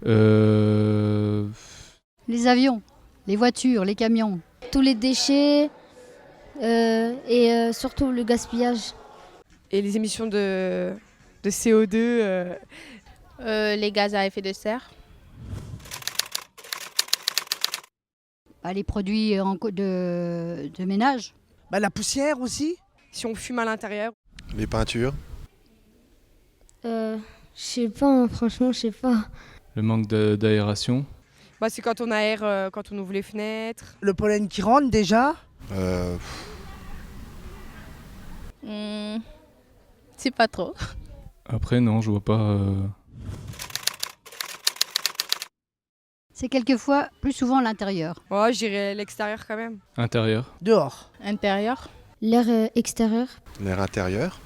Euh, Les avions, les voitures, les camions. Tous les déchets et surtout le gaspillage. Et les émissions de CO2. Les gaz à effet de serre. Les produits de ménage. La poussière aussi. Si on fume à l'intérieur. Les peintures. Je sais pas, hein, franchement, je sais pas. le manque d'aération. C'est quand on aère, quand on ouvre les fenêtres. Le pollen qui rentre déjà. C'est pas trop. Après, non, je vois pas. C'est quelquefois plus souvent l'intérieur. Ouais, je dirais l'extérieur quand même. Intérieur. Dehors. Intérieur. L'air extérieur. L'air intérieur.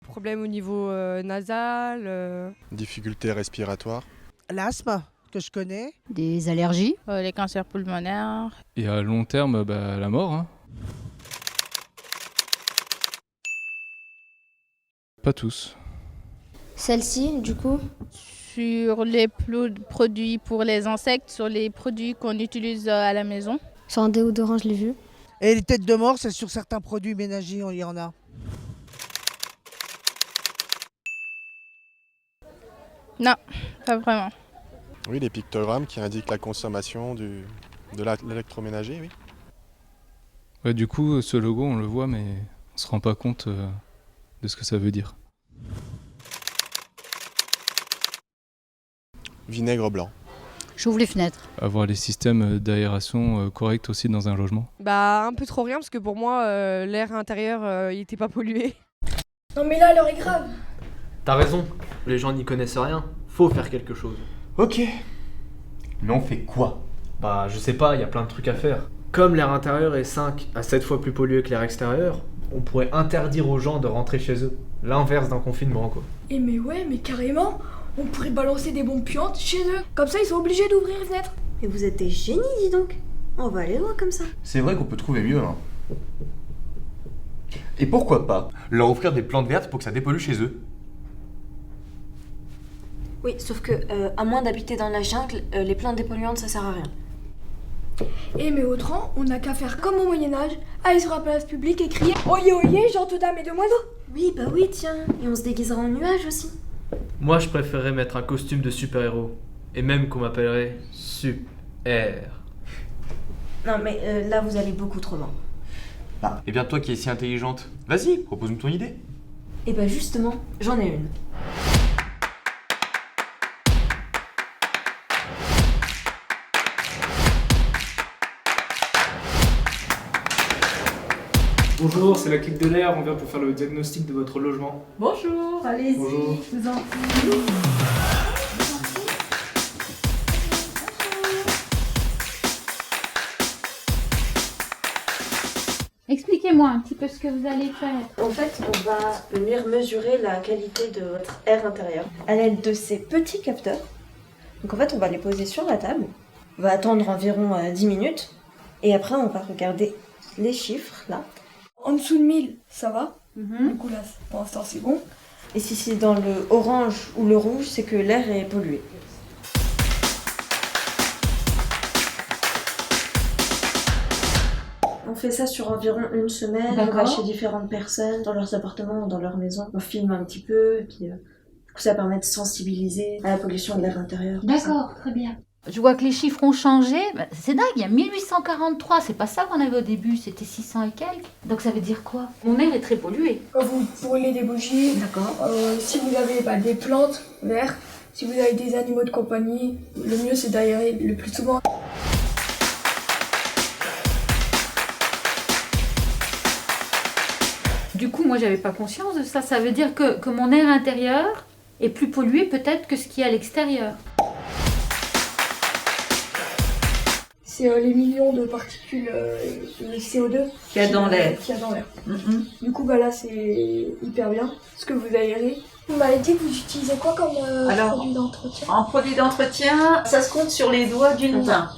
Problème au niveau nasal. Difficultés respiratoires. L'asthme, que je connais. Des allergies. Les cancers pulmonaires. Et à long terme, la mort. Hein. Pas tous. Celle-ci, du coup. Sur les produits pour les insectes, sur les produits qu'on utilise à la maison. Sur un déodorant, je l'ai vu. Et les têtes de mort, c'est sur certains produits ménagers, il y en a. Non, pas vraiment. Oui, les pictogrammes qui indiquent la consommation de l'électroménager, oui. Ouais, du coup, ce logo, on le voit, mais on se rend pas compte de ce que ça veut dire. Vinaigre blanc. J'ouvre les fenêtres. Avoir les systèmes d'aération corrects aussi dans un logement. Un peu trop rien parce que pour moi, l'air intérieur, il était pas pollué. Non mais là, l'heure est grave. T'as raison, les gens n'y connaissent rien, faut faire quelque chose. Ok. Mais on fait quoi? Je sais pas, y a plein de trucs à faire. Comme l'air intérieur est 5 à 7 fois plus pollué que l'air extérieur, on pourrait interdire aux gens de rentrer chez eux. L'inverse d'un confinement, quoi. Mais ouais, mais carrément, on pourrait balancer des bombes puantes chez eux. Comme ça, ils sont obligés d'ouvrir les fenêtres. Mais vous êtes des génies, dis donc. On va aller loin comme ça. C'est vrai qu'on peut trouver mieux, hein. Et pourquoi pas leur offrir des plantes vertes pour que ça dépollue chez eux? Oui, sauf que, à moins d'habiter dans la jungle, les plantes dépolluantes, ça sert à rien. Mais autrement, on n'a qu'à faire comme au Moyen-Âge, aller sur la place publique et crier Oyez, oyez, gentes dames et demoiselles. Oui, tiens. Et on se déguisera en nuage aussi. Moi, je préférerais mettre un costume de super-héros. Et même qu'on m'appellerait Super. Non, mais là, vous allez beaucoup trop loin. Eh bien, toi qui es si intelligente, vas-y, propose-nous ton idée. Et justement, j'en ai une. Bonjour, c'est la clique de l'air, on vient pour faire le diagnostic de votre logement. Bonjour, allez-y, Bonjour. je vous en prie. Expliquez-moi un petit peu ce que vous allez faire. En fait, on va venir mesurer la qualité de votre air intérieur à l'aide de ces petits capteurs. Donc en fait, on va les poser sur la table. On va attendre environ 10 minutes. Et après, on va regarder les chiffres, là. En dessous de 1000, ça va. Du coup là, pour l'instant, c'est bon. Et si c'est dans le orange ou le rouge, c'est que l'air est pollué. On fait ça sur environ une semaine. On va chez différentes personnes, dans leurs appartements ou dans leur maison. On filme un petit peu, et puis ça permet de sensibiliser à la pollution de l'air intérieur. D'accord, très bien. Je vois que les chiffres ont changé. C'est dingue, il y a 1843, c'est pas ça qu'on avait au début, c'était 600 et quelques. Donc ça veut dire quoi? Mon air est très pollué. Vous brûlez des bougies. D'accord. Si vous avez des plantes vertes, si vous avez des animaux de compagnie, le mieux c'est d'aérer le plus souvent. Du coup, moi j'avais pas conscience de ça. Ça veut dire que mon air intérieur est plus pollué peut-être que ce qu'il y a à l'extérieur. C'est les millions de particules de CO2 Qu'il y a dans l'air. Du coup, là, c'est hyper bien. Ce que vous aérez. Vous m'avez dit que vous utilisez quoi comme produit d'entretien? En produit d'entretien, ça se compte sur les doigts d'une main.